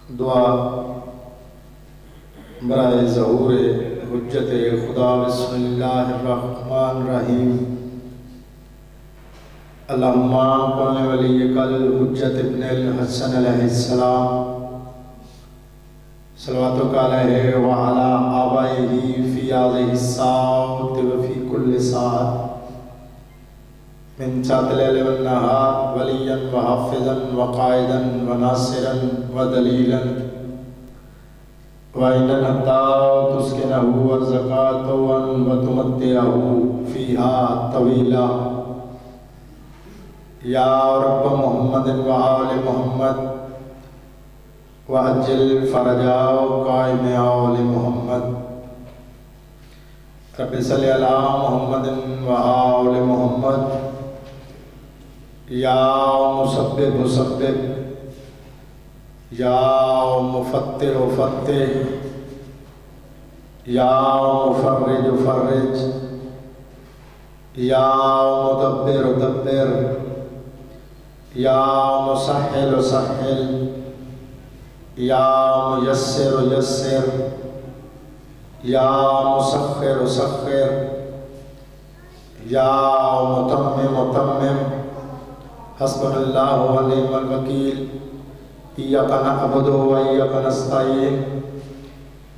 دعا برائے ظہور حجت خدا۔ بسم اللہ الرحمن الرحیم۔ اللہم کن ولیک الحجت ابن الحسن علیہ السلام صلواتک علیہ وعلی آبائہ فی هذه الساعة وفی کل ساعة من ساعة الليل والنهار وليا وحافظا وقائدا وناصرا ودليلا وإن حتى تسكنه وزكاة وتمتعه فيها طويلا يا رب محمد وآل محمد وعجل فرجا وقائم آل محمد رب صلی علی محمد وآل محمد یا مسبب مسبب یا مفتر فتح یا مفرج فرج یا مدبر دبر یا مسحل سحل یا میسر یسر یا مسخر سخر یا متمم متمم حسبنا اللہ ونعم الوکیل ایاک نعبد و ایاک نستعین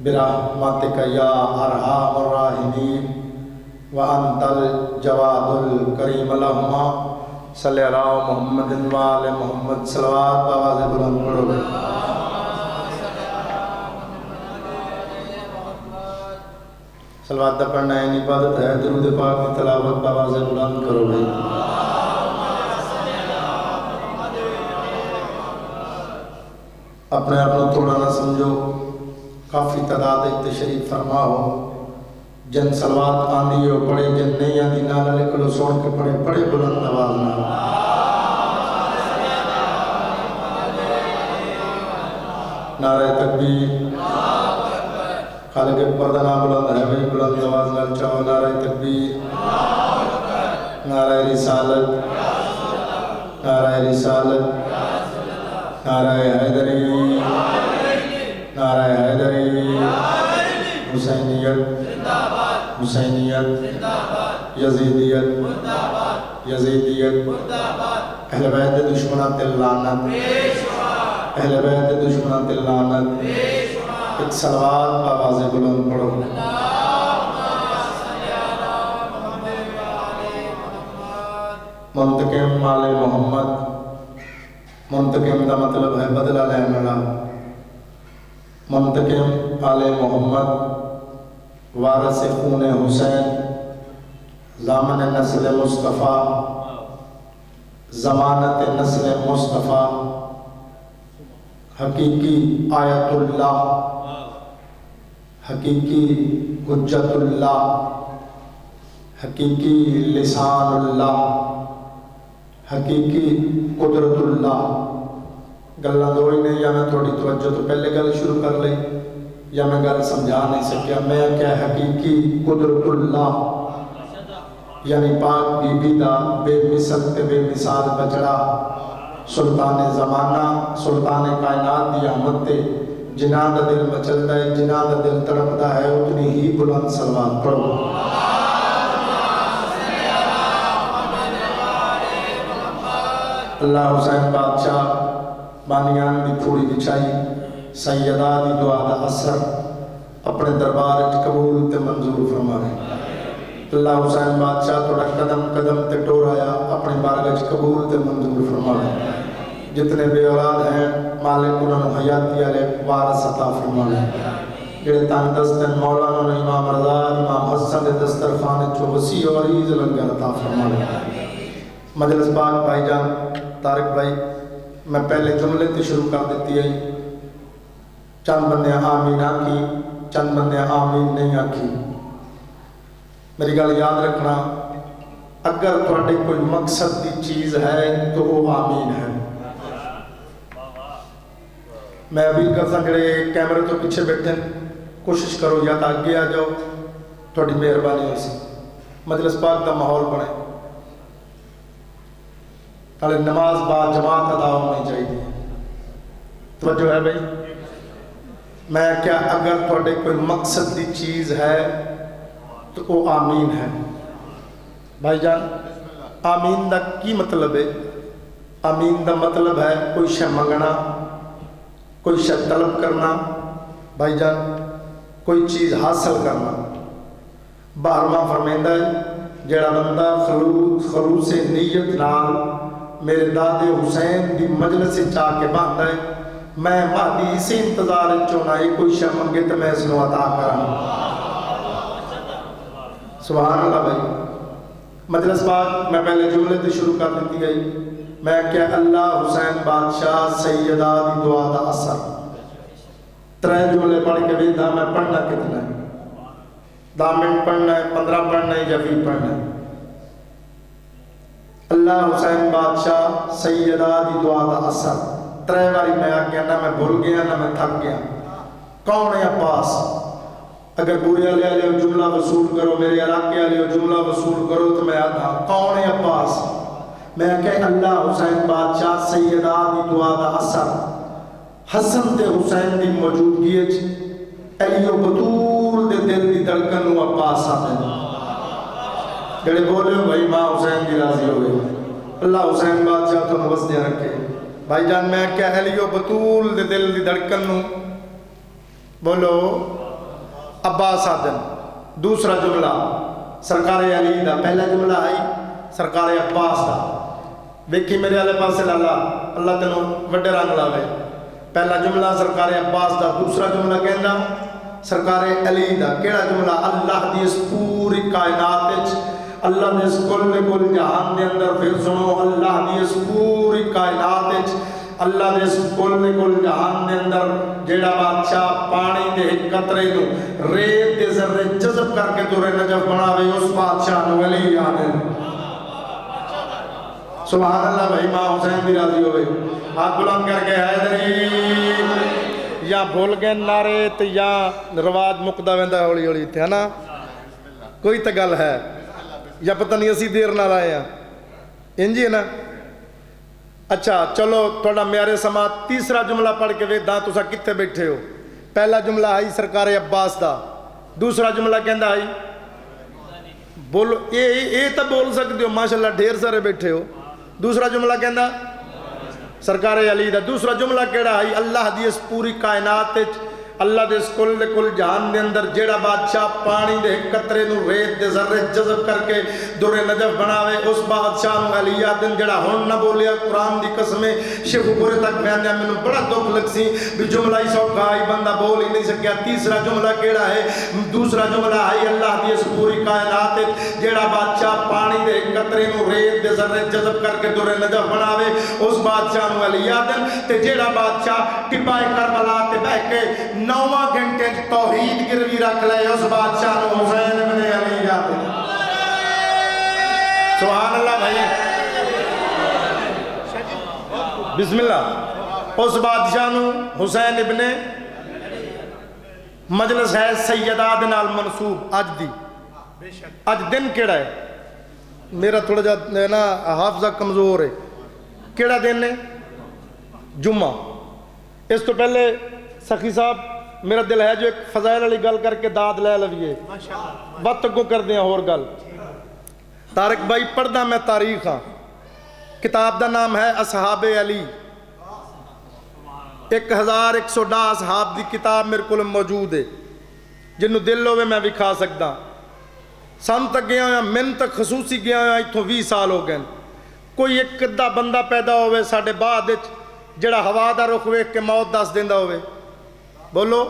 برحمتک یا ارحم الراحمین وانت الجواد الکریم اللہم صلی علی محمد وآل محمد صلوات آواز بلند پڑھو۔ صلوات دا پڑھنا ہے عبادت ہے، درود پاک کی تلاوت آواز بلند کرو بھائی۔ اپنے آپ کو تھوڑا نہ سمجھو، کافی تعداد تشریف فرما ہو، جن صلوات آندھی ہو پڑھے، جن نہیں آندھی نالا لکھلو سون کے پڑھے پڑھے بلند آواز نہ نعرہ تکبیر خالق پردہ بلند ہے بھائی، بلند آواز نہ چاہو نعرہ تکبیر، نعرہ رسالت، نعرہ رسالت، نعرہ حیدری، نعرہ حیدری، حسینیت، حسینیت، یزیدیت، یزیدیت، اہل بیت دشمنات اللعنت، اہل بیت دشمنات اللعنت۔ ایک صلوات آواز بلند پڑھو۔ منتقم آل محمد، منتقم دا مطلب ہے بدلہ لینے والا، منتقم آل محمد وارث خون حسین ضامن نسل مصطفیٰ ضمانت نسل مصطفیٰ حقیقی آیت اللہ، حقیقی حجت اللہ، حقیقی لسان اللہ، حقیقی قدرت اللہ۔ گلہ دوئی نہیں، یا میں تھوڑی توجہ تو پہلے گل شروع کر لئی یا میں گل سمجھا نہیں سکیا۔ میں کیا حقیقی قدرت اللہ یعنی پاک بی بی دا بے مثل تے بے مثال بچڑا سلطان زمانہ سلطان کائنات دی آمد تے جناح دا دل مچلتا ہے، جناح دا دل تڑپتا ہے، اتنی ہی بلند صلوات پڑھو۔ اللہ حسین بادشاہ بانیان دی پھوڑی بچھائی، سیدہ دی دعا دا اثر اپنے دربار قبول تے منظور فرما رہے۔ اللہ حسین بادشاہ توڑا قدم قدم تے ٹورایا، اپنے بارگاہ قبول تے منظور فرما رہے۔ جتنے بے اولاد ہیں مالک انہوں حیاتی علیہ وارث عطا فرما رہے۔ جڑے تان دستن مولانا نے امام رضا امام حسن دے دسترخوان چو وسیع اور عریض لنگر عطا فرما رہے۔ مجلس پاک بھائی جان طارق بھائی، میں پہلے جملے تے شروع کر دیتی ہے، چند بندے آمین آکھی، چند بندے آمین نہیں آکھی۔ میری گل یاد رکھنا، اگر تھوڑے کوئی مقصد دی چیز ہے تو وہ آمین ہے۔ میں ابھی کرتا جڑے کیمرے تو پیچھے بیٹھے کوشش کرو یا تو آگے آ جاؤ، تھوڑی مہربانی ہو سی، مجلس پاک دا ماحول بنے، نماز با جماعت ادا ہونی چاہیے۔ توجہ ہے بھائی؟ میں کیا اگر تھوڑے کوئی مقصد دی چیز ہے تو وہ آمین ہے بھائی جان. آمین دا کی مطلب ہے؟ آمین دا مطلب ہے کوئی شے منگنا، کوئی شے طلب کرنا بھائی جان، کوئی چیز حاصل کرنا. 12واں فرمائندہ ہے جڑا بندہ خلوص نیت نال میرے دادے حسین دی مجلس چاہ کے باندھا ہے، میں مہدی اسی انتظار چونا ہے کوئی شے منگے تو میں اس نو عطا کراں. سبحان اللہ بھائی. مجلس پاک میں پہلے جملے سے شروع کر دیتی گئی. میں کہ اللہ حسین بادشاہ سیدہ دی دعا دا اثر 3 جملے پڑھ کے بھی میں پڑھنا کتنا ہے؟ 10 منٹ پڑھنا ہے، 15 پڑھنا ہے یا 20 پڑھنا ہے؟ اللہ حسین بادشاہ سیدہ دی دعا دا اثر 3 باری میں آ گیا، نہ میں بھول گیا نہ میں تھک گیا. کون ہے عباس؟ اگر بورے والے والے جملہ وصول کرو، میرے علاقے والے جملہ وصول کرو تو میں آدھا کون ہے عباس؟ میں کہ اللہ حسین بادشاہ سیدہ دی دعا دا اثر حسن تے حسین دی موجودگی علی و بطول دے دل دی دھڑکن نو عباس آتے ہیں. جڑے بولے ہو بھائی ماں حسین دی راضی ہوئے، اللہ حسین بادشاہ تو موزدہ رکھے بھائی جان. میں کہ علی و بطول دے دل دی دھڑکن نو بولو عباس آدن. دوسرا جملہ سرکار علی دا، پہلا جملہ آئی سرکار عباس دا. دیکھی میرے والے پاس لالا، اللہ تینوں وڈے رنگ لاوے. پہلا جملہ سرکار عباس دا، دوسرا جملہ کہنا سرکار علی دا. کیڑا جملہ؟ اللہ دی اس پوری کائنات وچ، اللہ نے اس کل جہان دے اندر، پھر سنو اللہ دی اس پوری کائنات وچ، اللہ دے اس کل جہان دے اندر جیڑا بادشاہ پانی دے ایک قطرے نو ریت دے ذرے جذب کر کے دور نجف بناوے، اس بادشاہ نو علی آدھے. سبحان اللہ بھائی. ماں حسین بھی راضی ہوئے. ہاتھ بلند کر کے حیدری. یا بھول گئے نعرے تو یا رواج مقدہ ویندہ ہولی ہولی تھے ہے نا؟ کوئی تا گل ہے یا پتہ نہیں اسی دیر نہ لائے ہیں انجی ہے نا؟ اچھا چلو تھوڑا میارے سماعت تیسرا جملہ پڑھ کے وے داں تُسا کتے بیٹھے ہو. پہلا جملہ آئی سرکار عباس دا، دوسرا جملہ کہندہ آئی بولو اے تا بول سکتے ہو ماشاءاللہ ڈھیر سارے بیٹھے ہو. دوسرا جملہ کہندہ سرکار علی دا. دوسرا جملہ کہڑا آئی اللہ دی اس پوری کائنات اللہ دے اس کل جہان دے اندر جیڑا بادشاہ پانی دے قطرے نو ریت دے ذرے جذب کر کے در نجف بناوے، اس بادشاہ نو علی آدن جیڑا ہون نہ بولیا. قرآن دی قسمیں شیخ پورے تک بیان میں بڑا دکھ لگ سی بھی جملہ ہی سوکھا آئی بندہ بول ہی نہیں سکیا. تیسرا جملہ کیڑا ہے؟ دوسرا جملہ آئی اللہ دی اس پوری کائنات جیڑا بادشاہ پانی دے قطرے نو ریت دے ذرے جذب کر کے در نجف بناوے، اس بادشاہ نو علی آدن. تے جیڑا بادشاہ ٹپائے کربلا تے بہ کے 9 گھنٹے توحید گروی رکھ لے، اس بادشاہ نو حسین ابن علی جاتے. سبحان اللہ بھائی. بسم اللہ. اس بادشاہ نو حسین ابن مجلس ہے سیدہ دنال منصوب. اج دی اج دن کیڑا ہے؟ میرا تھوڑا جا نا حافظہ کمزور ہے. کیڑا دن ہے؟ جمعہ. اس تو پہلے سخی صاحب میرا دل ہے جو ایک فضائل علی گل کر کے داد لے لویے بات کو کر دیا اور گل. طارق بھائی پڑھدا میں تاریخ ہاں. کتاب دا نام ہے اصحاب علی. 1110 اصحاب دی کتاب میرے کو موجود ہے، جنہوں دل ہوئے میں بھی کھا سکتا. سن تک گیا ہوں من تک خصوصی گیا ہوں اتھوں 20 سال ہو گئے. کوئی ایک ادھا بندہ پیدا ہوئے ساڑھے بعد جڑا ہوا دا رخ ویکھ کے موت دس دیندہ ہوئے. بولو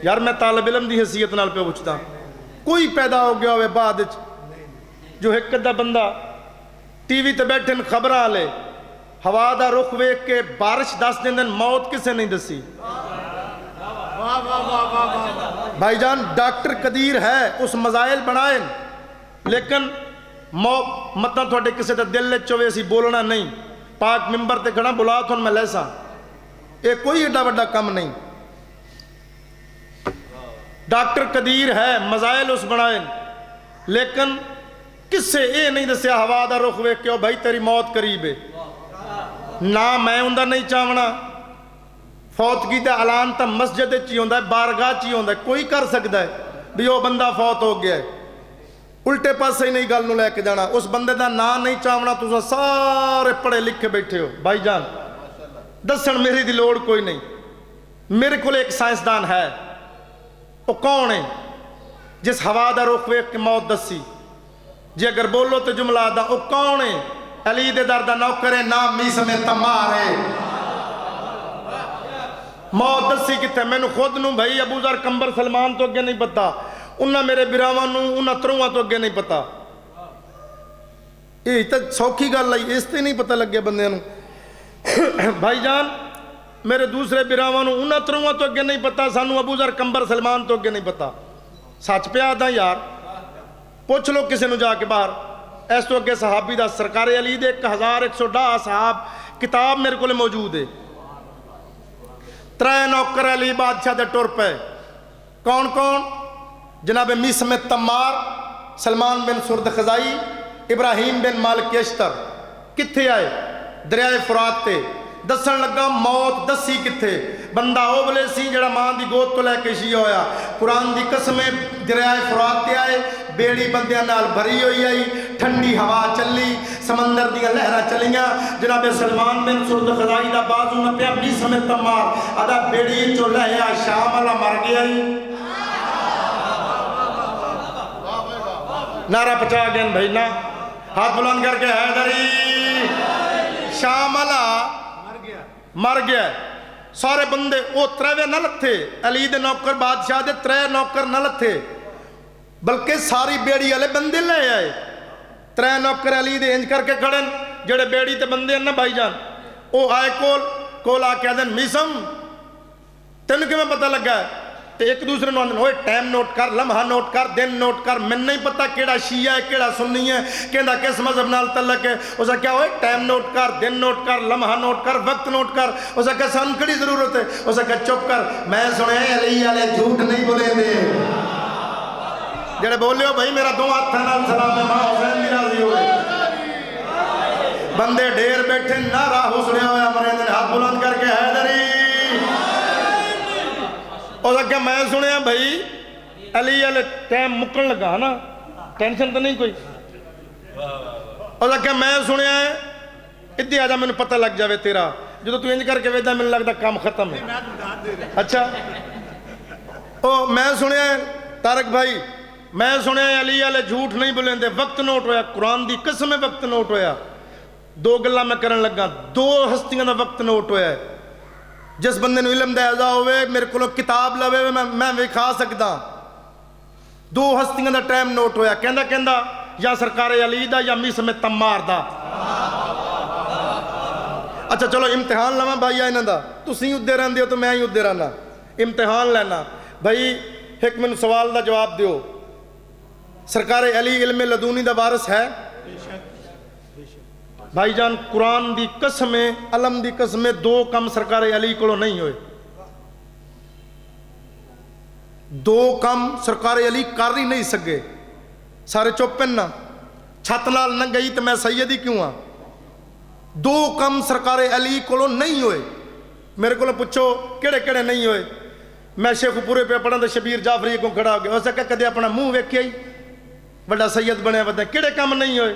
یار میں طالب علم دی حیثیت نال پہ پوچھتا. کوئی پیدا ہو گیا ہوئے بعد جو ایک ادھا بندہ ٹی وی تے بیٹھن خبراں لے ہوا دا رخ ویکھ کے بارش دس دیندن، موت کسے نہیں دسی؟ بھائی جان ڈاکٹر قدیر ہے اس مزائل بنائیں، لیکن مطلب تھوڑے کسے تے دل لے چوے سی بولنا نہیں. پاک ممبر تے کھڑا بلا تھون میں لیسا یہ کوئی ایڈا بڑا کم نہیں. ڈاکٹر قدیر ہے مزائل اس بنائیں، لیکن کس سے اے نہیں دسیا ہوا دا رخ ویکھ کے بھائی تیری موت قریب ہے. نہ میں اندر نہیں چاہنا فوت کیتا اعلان تو مسجد چی ہوندا ہے، بارگاہ چی ہوندا ہے، کوئی کر سکتا ہے بھی وہ بندہ فوت ہو گیا ہے، الٹے پاسے ہی نہیں گل نو لے کے جانا، اس بندے دا نام نہیں چاہنا، تساں سارے پڑھے لکھے بیٹھے ہو بھائی جان، دسن میری دی لوڑ کوئی نہیں، میرے کو ایک سائنسدان ہے، وہ کون ہے جس ہوا دا رخ ویکھ کے موت دسی، جی اگر بولو تو جملہ دا، وہ کون ہے؟ علی دے در دا نوکر ہے، نام میسم تمار ہے، موت دسی کتے، میں نے خود نو بھائی ابو ذر کمبر سلمان تو اگے نہیں پتا، انہاں میرے براواں نو انہاں تروہاں تو اگے نہیں پتا، یہ تو سوکھی گل آئی، اس تے نہیں پتہ لگے بندے نو بھائی جان، میرے دوسرے براواں نو انہاں تروہاں تو اگے نہیں پتا، سانو ابو ذر کمبر سلمان تو اگے نہیں پتا، سچ پہ آدھا یار، پوچھ لو کسی نو جا کے باہر، ایس تو اگے صحابی دا سرکار علی دے 1110 صحاب کتاب میرے کو موجود ہے، 3 نوکر علی بادشاہ دے ٹر پہ، کون کون؟ جناب میسم تمار، سلمان بن سرد خزائی، ابراہیم بن مالک اشتر، کتھے آئے؟ دریائے فرات تے، دسن لگا موت دسی کتھے، بندہ او بلے سی جڑا ماں دی گود تو لے کے شیعہ ہویا، قرآن دی قسمیں دریائے فرات تے آئے، بیڑی بندیاں نال بھری ہوئی آئی، ٹھنڈی ہوا چلی، سمندر دیاں لہرہ چلیاں، جناب سلمان بن سرد خزائی دا بازو نہ پیا میسم تمار، ادا بیڑی چو لہیا شام والا مر گیا ہی، نعرہ پچا گئن بھائی نا، ہاتھ بلند کر کے حیدری، شام والا مر گیا ہے، سارے بندے او 3 نہ لتھے، علی دے نوکر بادشاہ دے 3 نوکر نہ لتھے، بلکہ ساری بیڑی والے بندے لے آئے، 3 نوکر علی دے انج کر کے کھڑن، جڑے بیڑی تے بندے ہیں نا بھائی جان، او آئے کول آ کے آدھن میسم تینوں کیوں میں پتہ لگا ہے؟ تے ایک دوسرے نو آدھن ہوئے ٹائم نوٹ کر، لمحہ نوٹ کر، دن نوٹ کر، میں نہیں پتہ کیڑا شیعہ ہے کیڑا سنی ہے، کہندہ کس مذہب نال تعلق ہے، اسا کیا ہوئے ٹائم نوٹ کر، دن نوٹ کر، لمحہ نوٹ کر، وقت نوٹ کر، اسا کیا سان کڑی ضرورت ہے، اسا کیا چپ کر، میں سنے علی والے جھوٹ نہیں بولیں دے، جڑے بولے ہو بھائی میرا 2 ہاتھ نال سلام ہے، ماں حسین دی راضی ہوئے، بندے ڈھیر بیٹھے نعرہ حسنے ہویا مرے دن ہاتھ بلند کر کے حیدری، اور کیا میں سنیا بھائی علی علیہ ٹائم مکن لگا نا، ٹینشن تو نہیں کوئی، اور کیا میں سنیا ہے ادھی آجا میں نے پتہ لگ جاوے تیرا، جو تو انج کر کے ویدہ میں لگتا کام ختم ہے، اچھا میں سنیا ہے تارک بھائی، میں سنیا ہے علی علیہ جھوٹ نہیں بولیں دے، وقت نوٹ ہویا، قرآن دی قسم وقت نوٹ ہویا، 2 گلہ میں کرن لگا، 2 ہستیاں دا وقت نوٹ ہویا ہے، جس بندے نو علم دے اعضا ہوئے میرے کو کتاب لوے میں وکھا سکتا، 2 ہستیاں دا ٹائم نوٹ ہویا، کہندہ یا سرکار علی دا یا میسم تمار دا، اچھا چلو امتحان لما بھائی آئینہ دا، تو سی ادھے رہن دیو تو میں ہی ادھے رہنا، امتحان لینا بھائی، ایک من سوال دا جواب دیو، سرکار علی علم لدونی دا وارث ہے؟ بھائی جان قرآن دی قسمیں، علم دی قسمیں 2 کم سرکار علی کو نہیں ہوئے، 2 کم سرکار علی کر ہی نہیں سکے، سارے چوپن نا، چھت نال نہ گئی تو میں سیدی کیوں ہاں، 2 کم سرکار علی کو نہیں ہوئے، میرے کو پوچھو کیڑے کیڑے نہیں ہوئے، میں شیخ پورے پہ پڑھا تو شبیر جعفری کو کھڑا ہو گیا، اسے کہا کدے اپنا منہ ویکھیا ہی بڑا سید بنے ودے، کیڑے کم نہیں ہوئے،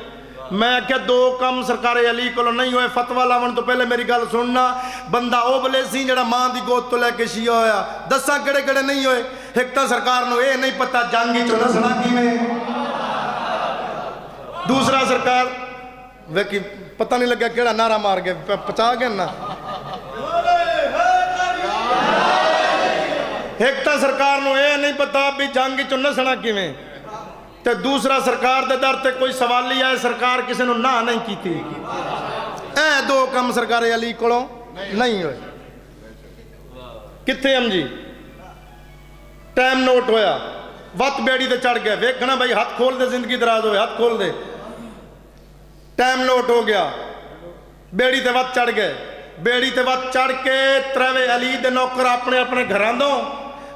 میں کہ 2 کم سرکار علی کو نہیں ہوئے، فتوہ لاون تو پہلے میری گل سننا، بندہ او بلے سی جڑا ماں دی گود تو لے کے شیعہ ہویا، دساں کڑے کڑے نہیں ہوئے، ایک تا سرکار نو اے نہیں پتا جنگی چو نسنا کی میں، دوسرا سرکار ویکی پتہ نہیں لگا کیڑا نعرہ مار گئے، پچا گئے نا، ایک تا سرکار نو اے نہیں پتا بھی جنگی چو نسنا کی میں، تے دوسرا سرکار دے در تے کوئی سوالی آئے سرکار کسی نو نہ نہیں کی تھی، اے 2 کم سرکار علی کولوں نہیں ہوئے، کتھے ہم جی ٹائم نوٹ ہویا، وقت بیڑی تے چڑھ گئے، ویکھنا بھائی ہاتھ کھول دے، زندگی دراز ہوئے ہاتھ کھول دے، ٹائم نوٹ ہو گیا، بیڑی تے وقت چڑھ گئے، بیڑی تے وقت چڑھ کے 3 علی دے نوکر اپنے اپنے گھران دوں،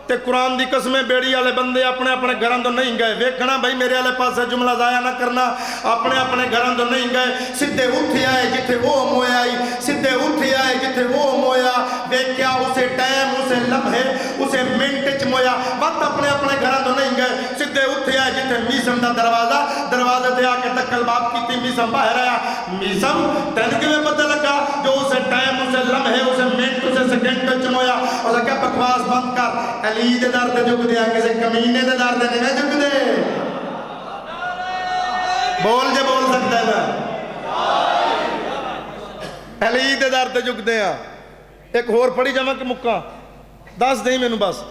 تے قرآن دی قسمیں بیڑی والے بندے اپنے اپنے گھران تو نہیں گئے، ویکھنا بھائی میرے والے پاس جملہ ضائع نہ کرنا، اپنے اپنے گھران تو نہیں گئے، سدھے اٹھے آئے جتھے وہ مویا آئی، سدھے اٹھے آئے جتھے وہ مویا، ویکھیا اسے ٹائم گھراں تو نہیں گئے سدھے اٹھے آئے جتنے میسم دا دروازے تے آ کے دکل باب کی تھی میسم باہر آیا میسم تین کیویں پتہ لگا جو اسے ٹائم اسے لمحے اسے منٹ اسے سیکنڈ چنویا اسے کیا بکواس بند کر علی دے در تے جھک دیا کسی کمینے دے در تے نہیں جھک دے بول جے بول سکتا ہے نا علی دے در تے جھک دیا ایک اور پڑھی جمع کہ مکہ دس دیں میں نو بس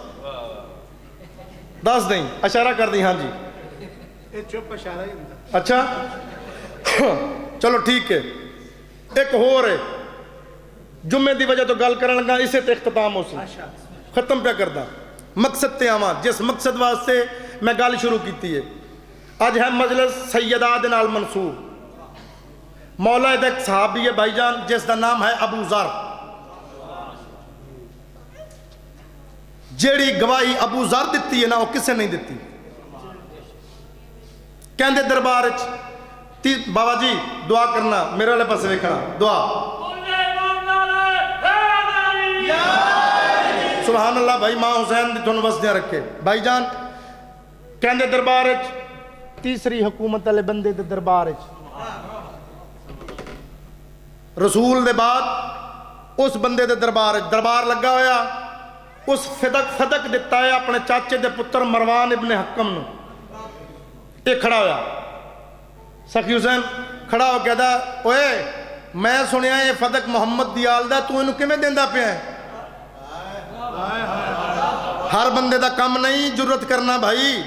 دس دیں اشارہ کر دیں ہاں جی چپ اشارہ ہی ہوتا اچھا چلو ٹھیک ہے ایک اور ہے جمعے دی وجہ تو گل کرنے لگا اسے تے اختتام ہو سی ختم پہ کردہ مقصد تے آمان جس مقصد واسطے میں گل شروع کیتی ہے آج ہے مجلس سیدات نال منصور مولا ایک صحابی ہے بھائی جان جس دا نام ہے ابو ذر جیڑی گواہی ابو ذر دیتی ہے نا وہ کسے نہیں دیتی کہندے دربار بابا جی دعا کرنا میرے والے پاس دیکھنا دعا سبحان اللہ بھائی ماں حسین دی تھوڑا وسدیاں رکھے بھائی جان کہندے دربار تیسری حکومت والے بندے دے دربار رسول دے بعد اس بندے دے دربار لگا ہویا اس صدق دیتا ہے اپنے چاچے دے پتر مروان ابن حکم نو ایک کھڑا ہویا سخی حسین کھڑا ہو کہتا اوے میں سنیا یہ صدق محمد دیال دا تو انہوں کیوں دیندہ پہ ہے ہر بندے دا کم نہیں جرت کرنا بھائی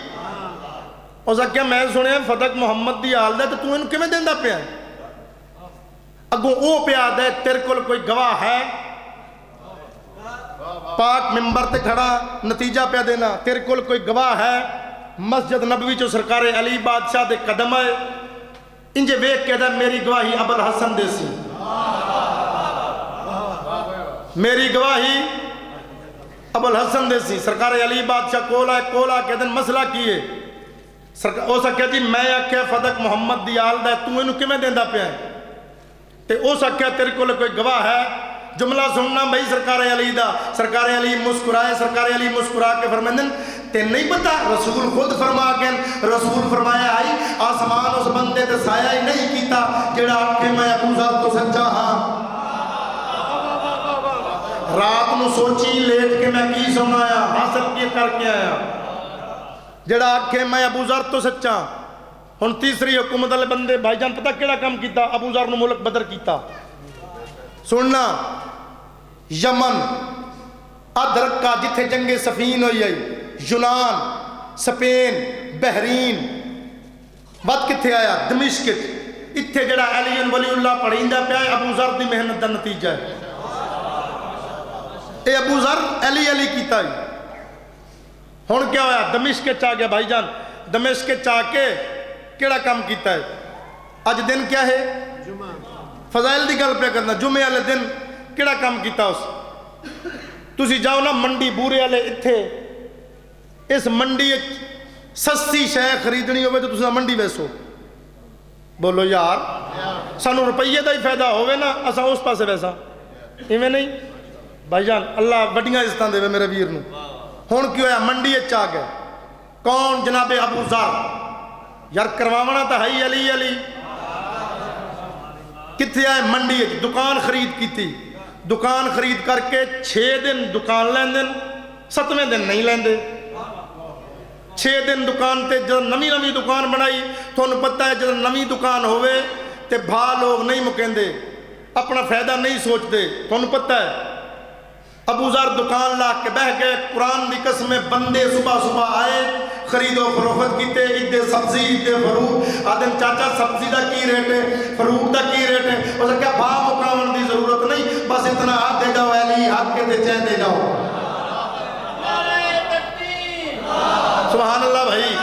اور سکیا میں سنیا صدق محمد دیال دا تو انہوں کیوں دیندہ پہ ہے اگوں او پہ آدھے تیرے کل کوئی گواہ ہے پاک ممبر تے کھڑا نتیجہ پہ دینا تیرے کل کوئی گواہ ہے مسجد نبوی جو سرکار علی بادشاہ دے قدم ہے انجھے ویک کہتا ہے میری گواہی ابو الحسن دے سی میری گواہی ابو الحسن دے سی سرکار علی بادشاہ کولا کہتے ہیں مسئلہ کیے او سکیا جی میں آکھیا صدق محمد دیال دا تو انہوں کیوں دیندہ پہ ہیں تے او سکیا تیرے کل کوئی گواہ ہے جملہ سننا بھائی سرکار علی دا سرکار علی مسکرائے سرکار علی مسکرا کے فرمائیں تے نہیں پتا رسول خود فرما کے رسول فرمایا آئی آسمان اس بندے تے سایہ ہی نہیں کیتا جڑا آکھے میں ابو ذر تو سچا ہاں رات نو سوچی لیٹ کے میں کی سنایا حاصل کی کر کے آیا جڑا آکھے میں ابو ذر تو سچا ہن تیسری حکومت والے بندے بھائی جان پتہ کیڑا کام کیتا ابو ذر نو ملک بدر کیتا سننا یمن ادرک کا جتھے جنگ سفین ہوئی ہے یونان سپین بحرین وقت کتھے آیا دمشق اتھے جڑا علی ولی اللہ پڑھیندہ پہ آئے ابو ذر دی محنت دا نتیجہ ہے اے ابو ذر علی کیتا ہے ہون کیا ہویا دمشق چاہ گیا بھائی جان دمشق چاہ کے کیڑا کام کیتا ہے آج دن کیا ہے فضائل دی گل پہ کرنا جمعے والے دن کیڑا کام کیتا اس تسی جاؤ نا منڈی بورے والے اتھے اس منڈی سستی شے خریدنی ہوئے تو تسی منڈی ویسو بولو یار سانو روپیے دا ہی فائدہ ہوئے نا اسا اس پاسے ویسا ایویں نہیں بھائی جان اللہ وڈیاں عزتاں دے میرے ویر نو ہن کیوں ہے منڈی چاہ گئے کون جناب ابو ذر یار کرواونا تا ہے علی کتھے آئے منڈی دکان خرید کی تھی دکان خرید کر کے 6 دن دکان لین دن 7ویں دن نہیں لین دے 6 دن دکان تے جب نمی دکان بنائی تو انہوں پتہ ہے جب نمی دکان ہوئے تے بھا لوگ نہیں مکین دے اپنا فائدہ نہیں سوچ دے تو انہوں پتہ ہے ابو ذر دکان لا کے بہ گئے قرآن دی قسمیں بندے صبح آئے خرید و فروخت کیتے ادھے سبزی ادھے فروخت آدم چاچا سبزی دا کی ریٹ ہے فروخت دا کی ریٹ ہے اسے کیا بھا مقامن دی ضرورت نہیں بس اتنا ہاتھ دے جاؤ علی ہاتھ کے دے چین دے جاؤ سبحان اللہ بھائی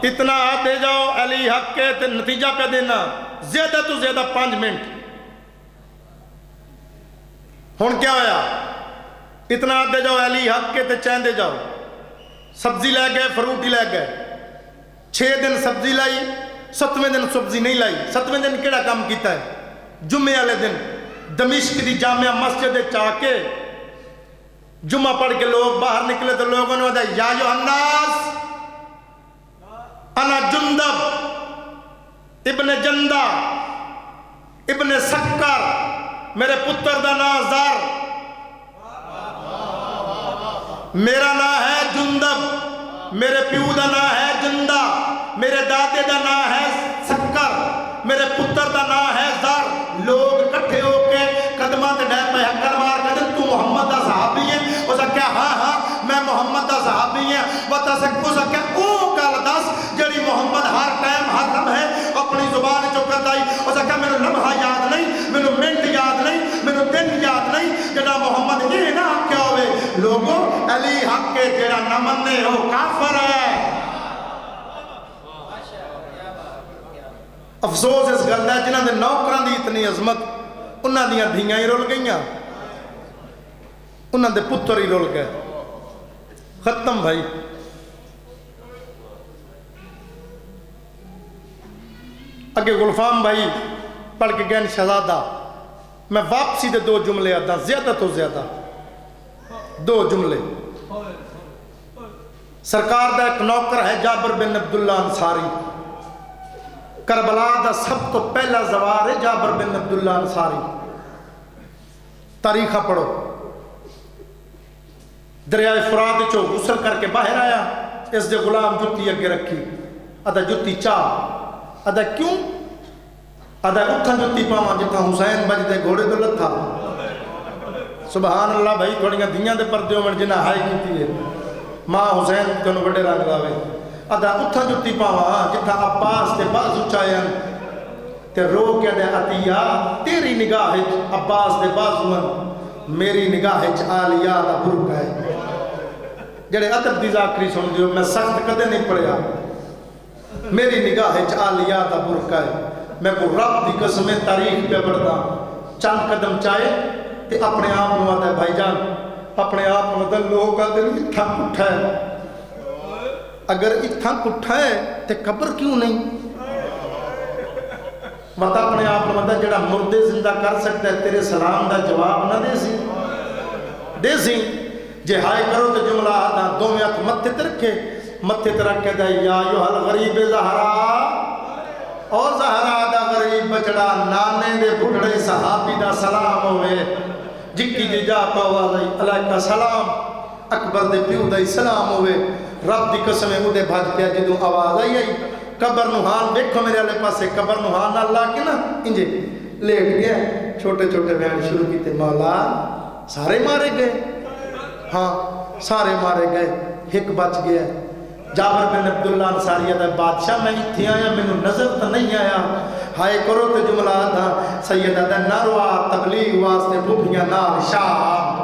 اتنا ہاتھ دے جاؤ علی حق کے تے نتیجہ پہ دینا زیادہ تو زیادہ 5 منٹ ہون کیا ہویا اتنا ہاتھ دے جاؤ علی حق کے تے چین دے جاؤ سبزی لے گئے فروٹ ہی لے گئے 6 دن سبزی لائی 7ویں دن سبزی نہیں لائی 7ویں دن کیڑا کام کیتا ہے جمعے والے دن دمشق دی جامعہ مسجد چاہ کے جمعہ پڑھ کے لوگ باہر نکلے تو لوگوں نے بتایا یا ایھا الناس انا جندب ابن جندہ ابن سکر، میرے پتر دا نام زر، میرا نام ہے جندب، میرے پیو دا نام ہے جندہ، میرے دادے دا نام ہے سکر، میرے پتر دا نام ہے زر۔ لوگ کٹھے ہو کے قدمات ڈے پہ ہکر مار کے دن تو محمد دا صحابی ہے؟ وہ سا کیا ہاں ہاں میں محمد دا صحابی ہیں۔ وہ سا کیا او کال دس جڑی محمد ہر ٹائم ہر لمحے اپنی زبان چو کر دائی۔ وہ سا کیا میرے لمحہ یاد نہیں، میرے منٹ یاد نہیں، میرے دن یاد نہیں جڑا محمد یہ نہ کیا ہوئے لوگوں علی حق کے جڑا نہ مننے ہو کافر ہے۔ افسوس اس گل ہے جنہاں دے نوکراں دی اتنی عظمت انہاں دیاں دھیاں ہی رول گئیاں، انہاں دے پتر ہی رول گئے۔ ختم بھائی۔ اگے غلفام بھائی پڑھ کے گئے شہزادہ، میں واپسی دے دو جملے آتا زیادہ تو زیادہ دو جملے۔ سرکار دا ایک نوکر ہے جابر بن عبداللہ انصاری، کربلا دا سب تو پہلا زوار ہے جابر بن عبداللہ انصاری۔ تاریخہ پڑھو، دریائے فرات چو غسل کر کے باہر آیا، اس دے غلام جتی اگے رکھی، ادا جتی چاہ، ادا کیوں؟ ادا اتھا جتی پاواں جتھا حسین بج دے گھوڑے تو لتھا۔ سبحان اللہ بھائی، تھوڑیاں دھیاں دے پردے ہومن جنہ ہائی کیتی ہے، ماں حسین کنو بڑے رنگ لاوے۔ ادا اتھا جتی پاواں جتھا عباس دے بازو چاہین تے رو کے دے عطیہ تیری نگاہ عباس دے بازوان، میری نگاہ عالیہ دا برکہ ہے۔ جڑے ادب دی ذاکری سن دیو، میں سخت کدے نہیں پڑھیا، میری نگاہ عالیہ دا برکہ ہے۔ میں کو رب دی قسم تاریخ پہ بڑھتا چند قدم چاہے تے اپنے آپ نو آتا ہے بھائی جان، اپنے آپ نو آتا ہے لوگ کا دل اتھا کٹھا ہے، اگر اتھا کٹھا ہے تے قبر کیوں نہیں؟ وقت اپنے آپ نو آتا ہے جڑا مردے زندہ کر سکتا ہے تیرے سلام دا جواب نہ دے سی دے سی جے ہائے کرو تو جملہ آتا دو میں ہاتھ متھے ترکے متھے ترکے دے یا ایھا الغریب زہرا، اور زہرا دا غریب بچڑا نانے دے بھڑڑے صحابی دا سلام ہوئے، جکی جی جا پاوازائی علیکہ سلام، اکبر دے پیو دائی سلام ہوئے۔ رب دی قسمیں اودے بھاج پیا جدوں آواز آئی آئی قبر نوحان دیکھو میرے علیہ پاسے قبر نوحان اللہ کے نا انجے لیٹ گیا، چھوٹے چھوٹے بیان شروع کی تے مولا سارے مارے گئے، ہاں سارے مارے گئے، ایک بچ گیا۔ جابر بن عبداللہ انصاری دا بادشاہ میں اتھے آیا مینوں نظر تو نہیں آیا، ہائے کرو تو جملہ تھا سیدہ دا ناروا تبلیغ واسطے بھوپیاں نال شام،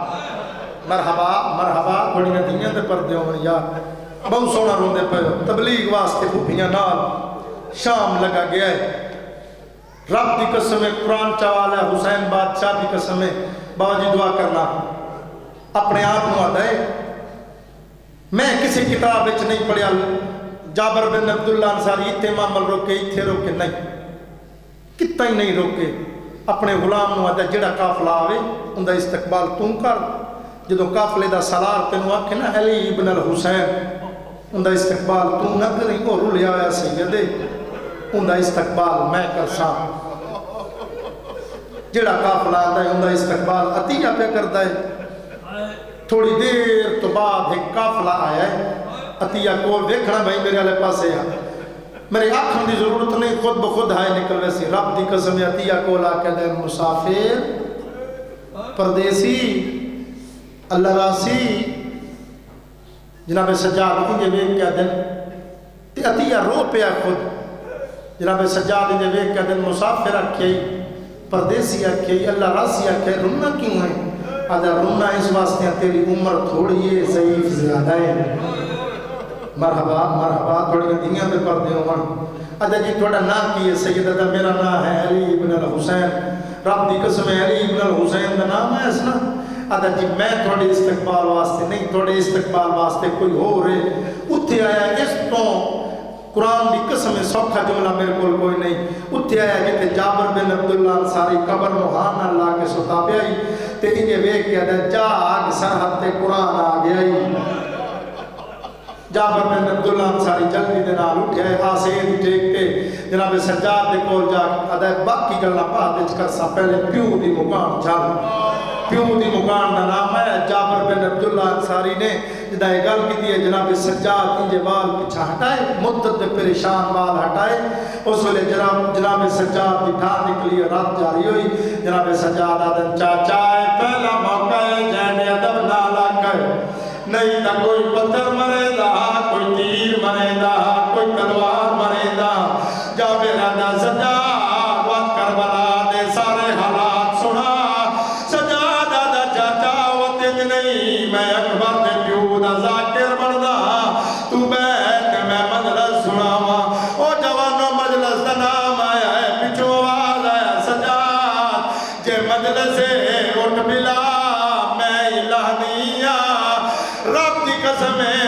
مرحبا مرحبا بڑیاں دنیا دے پردے ہوں یار، بہت سونا روندے پہ تبلیغ واسطے بھوپیاں نال شام لگا گیا ہے۔ رب دی قسم قرآن چوال ہے، حسین بادشاہ دی قسم بابا جی دعا کرنا اپنے آپ نو آتا ہے۔ میں کسی کتاب وچ نہیں پڑھیا جابر بن عبداللہ انصاری اتھے معامل روکے اتھے روکے نہیں، کتا ہی نہیں روکے، اپنے غلام نو آتا ہے جڑا قافلہ آوے ان دا استقبال تم کر، جدو قافلے دا سالار تینو آکھے نا علی ابن الحسین ان دا استقبال تم نہ کریں اور رولے آیا سیدے ان دا استقبال میں کرساں، جڑا قافلہ آتا ہے ان دا استقبال عطیہ پہ کرتا ہے۔ تھوڑی دیر تو بعد ایک قافلہ آیا ہے، عطیہ کول دیکھنا بھائی میرے علیہ پاسے میرے آنکھوں دی ضرورت نہیں، خود بخود آئے نکل ویسی۔ رب دی قسم عطیہ کول آکے دے مسافر پردیسی اللہ راسی جناب سجاد انجے ویک کیا دن تے عطیہ رو پیا خود، جناب سجاد انجے ویک کیا دن مسافر آکھے پردیسی آکھے اللہ راسی آکھے رونا کیوں ہے؟ آدھا رونا اس واسطے تیری عمر تھوڑی ہے ضعیف زیادہ ہے، مرحبا مرحبا تھوڑی دنیا میں پردے ہوں۔ آدھا جی تھوڑا نام کی ہے سیدہ دا میرا نام ہے علی ابن الحسین، رب دی قسم ہے علی ابن الحسین دا نام ہے اس نا۔ آدھا جی میں تھوڑے استقبال واسطے نہیں، تھوڑے استقبال واسطے کوئی ہو رہے اتھے آیا اس تو قرآن دی قسم سوکھا جملہ میرے کول کوئی نہیں اتھے آیا جتے جابر بن عبداللہ انصاری قبر نوحان اللہ کے ستا پہ آئی تے انجھے ویک کیا دے جا آگ سرحد تے قرآن آ گیا ہی جابر بن عبداللہ انصاری جلدی دے نال اٹھے آسے دی ٹیک کے جناب سجاد دے کول جا ادھے باقی گلنا پاتے کر سا پہلے پیو دی مکان چل پیو دی مکان دا نام ہے جابر بن عبداللہ انصاری نے جدہ ایک گل کی دیئے جناب سجاد انجے بال پچھا ہٹائے مدت دے پریشان بال ہٹائے اس ویلے جناب سجاد دی تھا نکلی رات جاری ہوئی جناب سجاد آدن چاچائے پہلا موقع ہے جہنے ادب نالا کر نہیں تا کوئی پتھر مرے دا کوئی تیر مرے دا کوئی تلوار مرے دا جابر آدھا سجاد وقت کربلا دے سارے حالات سنا سجاد آدھا چاچا وقت نہیں میں اکبر دے پیو دا ذاکر بڑھدا تو بیٹھ میں مجلس سناوا او جوانو مجلس دا نام آیا ہے پچھو آواز آیا سجاد جے مجلس اٹھ بلا میں الہ نہیں رب دی قسم ہے